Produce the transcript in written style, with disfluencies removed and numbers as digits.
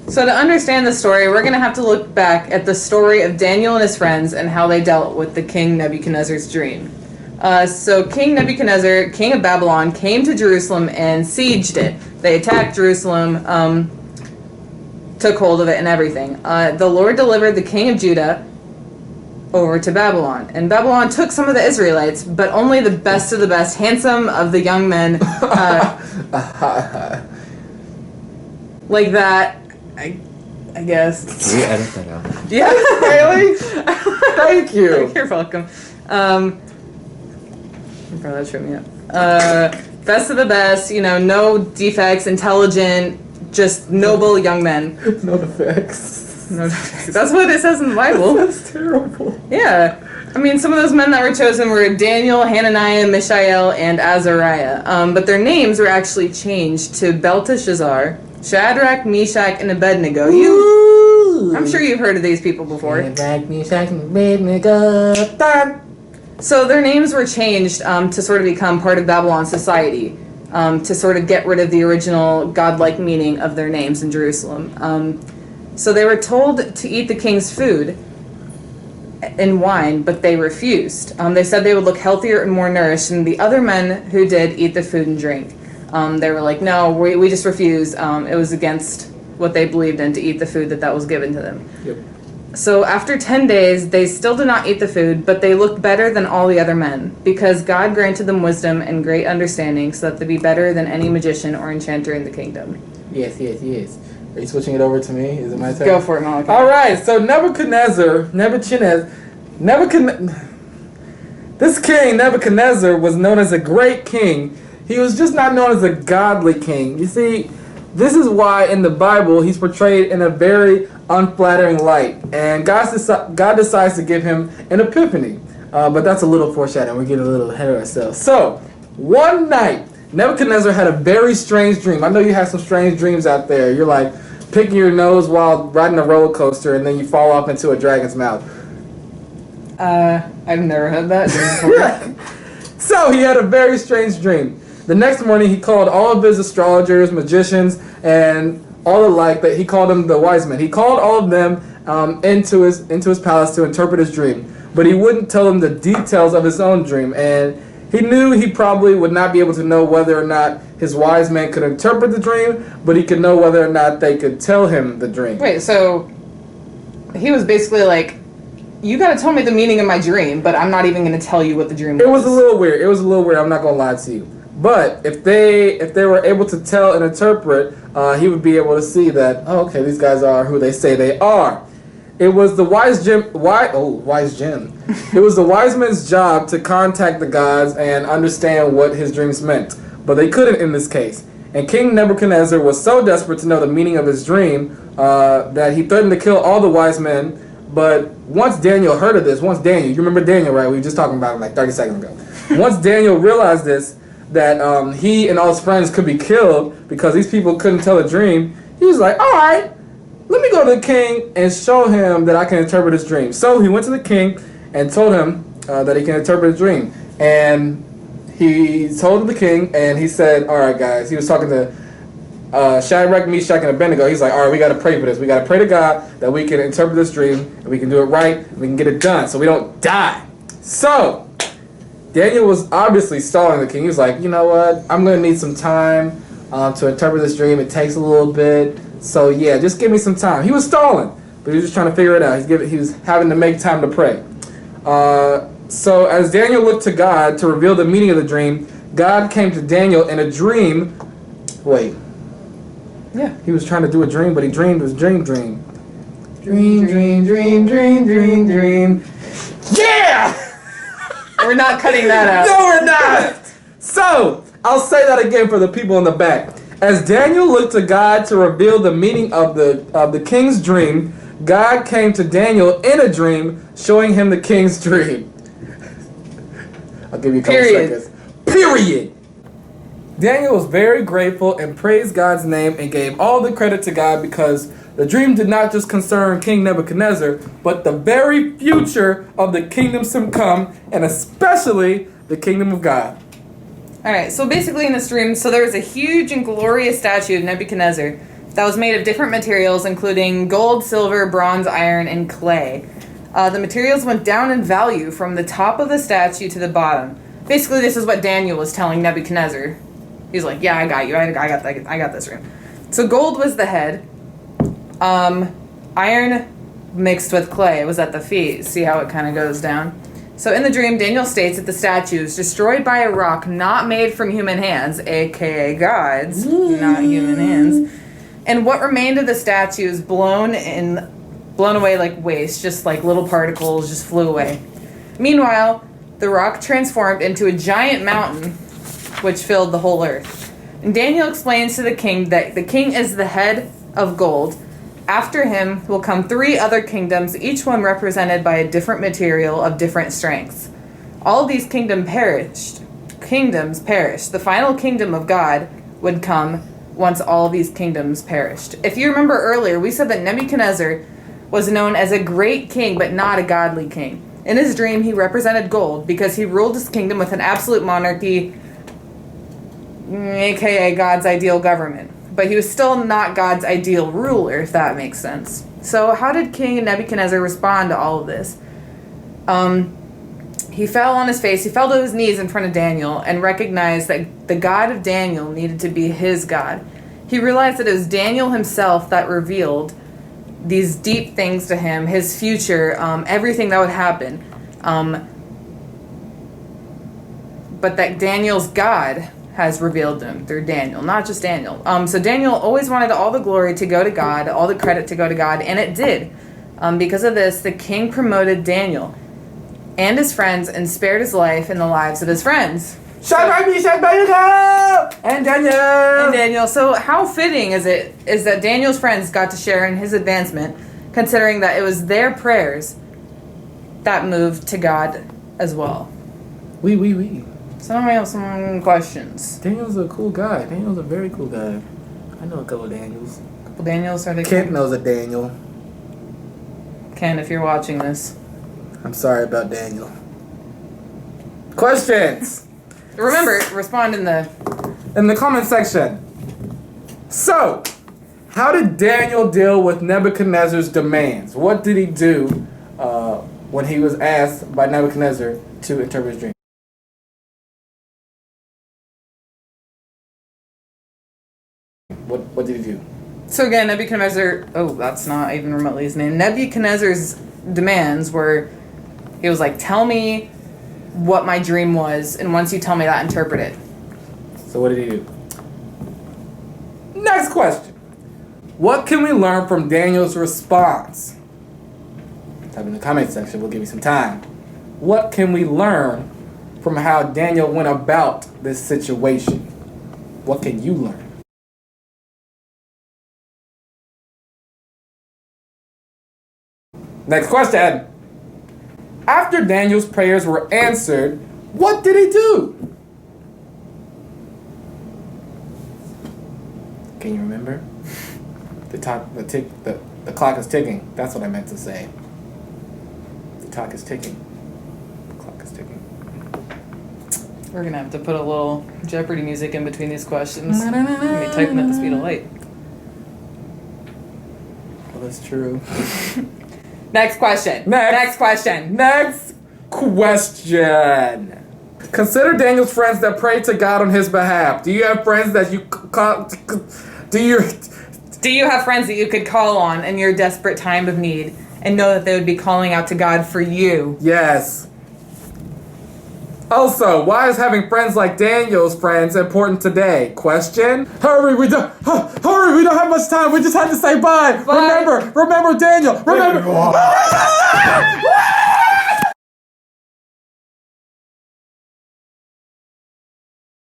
So to understand the story, we're going to have to look back at the story of Daniel and his friends and how they dealt with the king Nebuchadnezzar's dream. So King Nebuchadnezzar, king of Babylon, came to Jerusalem and sieged it. They attacked Jerusalem, took hold of it and everything. The Lord delivered the king of Judah over to Babylon. And Babylon took some of the Israelites, but only the best of the best, handsome of the young men. Like that, I guess. Can we edit that out? Yeah, Haley? Thank you. You're welcome. Bro, that tripped me up. Best of the best, no defects, intelligent, just noble young men. No defects. No defects. That's what it says in the Bible. That's terrible. Yeah. I mean, some of those men that were chosen were Daniel, Hananiah, Mishael, and Azariah. But their names were actually changed to Belteshazzar, Shadrach, Meshach, and Abednego. I'm sure you've heard of these people before. Shadrach, Meshach, and Abednego. So their names were changed to sort of become part of Babylon society, to sort of get rid of the original godlike meaning of their names in Jerusalem. So they were told to eat the king's food and wine, but they refused. They said they would look healthier and more nourished, and the other men who did eat the food and drink. They were like, no, we just refuse. It was against what they believed in to eat the food that was given to them. Yep. So after 10 days, they still did not eat the food, but they looked better than all the other men, because God granted them wisdom and great understanding so that they'd be better than any magician or enchanter in the kingdom. Yes. Are you switching it over to me? Is it my turn? Go for it, Malachi. All right, so this king, Nebuchadnezzar, was known as a great king. He was just not known as a godly king. You see, this is why in the Bible he's portrayed in a very unflattering light. And God decides to give him an epiphany. But that's a little foreshadowing. We're getting a little ahead of ourselves. So, one night, Nebuchadnezzar had a very strange dream. I know you have some strange dreams out there. You're like picking your nose while riding a roller coaster and then you fall off into a dragon's mouth. I've never had that dream before. So he had a very strange dream. The next morning he called all of his astrologers, magicians, and all the like, that he called them the wise men. He called all of them into his palace to interpret his dream. But he wouldn't tell them the details of his own dream. And he knew he probably would not be able to know whether or not his wise men could interpret the dream, but he could know whether or not they could tell him the dream. Wait, so he was basically like, you gotta tell me the meaning of my dream, but I'm not even gonna tell you what the dream was. It was a little weird. I'm not gonna lie to you. But if they were able to tell and interpret, he would be able to see that, oh, okay, these guys are who they say they are. It was the wise Jim. It was the wise men's job to contact the gods and understand what his dreams meant, but they couldn't in this case. And King Nebuchadnezzar was so desperate to know the meaning of his dream that he threatened to kill all the wise men. But once Daniel heard of this, you remember Daniel, right? We were just talking about him like 30 seconds ago. Once Daniel realized this, that he and all his friends could be killed because these people couldn't tell a dream, he was like, all right, let me go to the king and show him that I can interpret his dream. So he went to the king and told him that he can interpret his dream. And he told the king, and he said, all right, guys. He was talking to Shadrach, Meshach, and Abednego. He's like, all right, we got to pray for this. We got to pray to God that we can interpret this dream, and we can do it right, and we can get it done so we don't die. So Daniel was obviously stalling the king. He was like, you know what? I'm going to need some time to interpret this dream. It takes a little bit. So, yeah, just give me some time. He was stalling, but he was just trying to figure it out. He was having to make time to pray. So as Daniel looked to God to reveal the meaning of the dream, God came to Daniel in a dream. Wait. Yeah. He was trying to do a dream, but he dreamed his dream. Dream. Yeah! We're not cutting that out. No, we're not! So, I'll say that again for the people in the back. As Daniel looked to God to reveal the meaning of the king's dream, God came to Daniel in a dream, showing him the king's dream. I'll give you a couple seconds. Period. Daniel was very grateful and praised God's name and gave all the credit to God because the dream did not just concern King Nebuchadnezzar, but the very future of the kingdoms to come, and especially the kingdom of God. Alright, so basically in this dream, there was a huge and glorious statue of Nebuchadnezzar that was made of different materials, including gold, silver, bronze, iron, and clay. The materials went down in value from the top of the statue to the bottom. Basically, this is what Daniel was telling Nebuchadnezzar. He's like, yeah, I got you. I got this room. So gold was the head. Iron mixed with clay was at the feet. See how it kind of goes down? So in the dream, Daniel states that the statue is destroyed by a rock not made from human hands, aka gods, not human hands. And what remained of the statue is blown away like waste, just like little particles just flew away. Meanwhile, the rock transformed into a giant mountain, which filled the whole earth. And Daniel explains to the king that the king is the head of gold. After him will come 3 other kingdoms, each one represented by a different material of different strengths. All of these kingdoms perished. The final kingdom of God would come once all these kingdoms perished. If you remember earlier, we said that Nebuchadnezzar was known as a great king, but not a godly king. In his dream, he represented gold because he ruled his kingdom with an absolute monarchy, aka God's ideal government. But he was still not God's ideal ruler, if that makes sense. So how did King Nebuchadnezzar respond to all of this? He fell on his face, he fell to his knees in front of Daniel and recognized that the God of Daniel needed to be his God. He realized that it was Daniel himself that revealed these deep things to him, his future, everything that would happen. But that Daniel's God has revealed them through Daniel, not just Daniel. So Daniel always wanted all the glory to go to God, all the credit to go to God, and it did. Because of this, the king promoted Daniel and his friends and spared his life and the lives of his friends. And Daniel. So how fitting is that Daniel's friends got to share in his advancement, considering that it was their prayers that moved to God as well. Oui. So now I have some questions. Daniel's a cool guy. Daniel's a very cool guy. I know a couple of Daniels. Couple Daniels, are they? Kent knows a Daniel. Ken, if you're watching this. I'm sorry about Daniel. Questions! Remember, respond in the comment section. So, how did Daniel deal with Nebuchadnezzar's demands? What did he do when he was asked by Nebuchadnezzar to interpret his dream? What did he do? So again, Nebuchadnezzar, that's not even remotely his name. Nebuchadnezzar's demands were, he was like, tell me what my dream was, and once you tell me that, interpret it. So what did he do? Next question. What can we learn from Daniel's response? Type in the comment section, we'll give you some time. What can we learn from how Daniel went about this situation? What can you learn? Next question. After Daniel's prayers were answered, what did he do? Can you remember? The clock is ticking. That's what I meant to say. The clock is ticking. The clock is ticking. We're gonna have to put a little Jeopardy music in between these questions. I'm gonna be typing at the speed of light. Well, that's true. Next question. Next question. Consider Daniel's friends that prayed to God on his behalf. Do you have friends that you Do you have friends that you could call on in your desperate time of need and know that they would be calling out to God for you? Yes. Also, why is having friends like Daniel's friends important today? Question? Hurry, we don't have much time. We just had to say bye. Bye. Remember Daniel. Remember.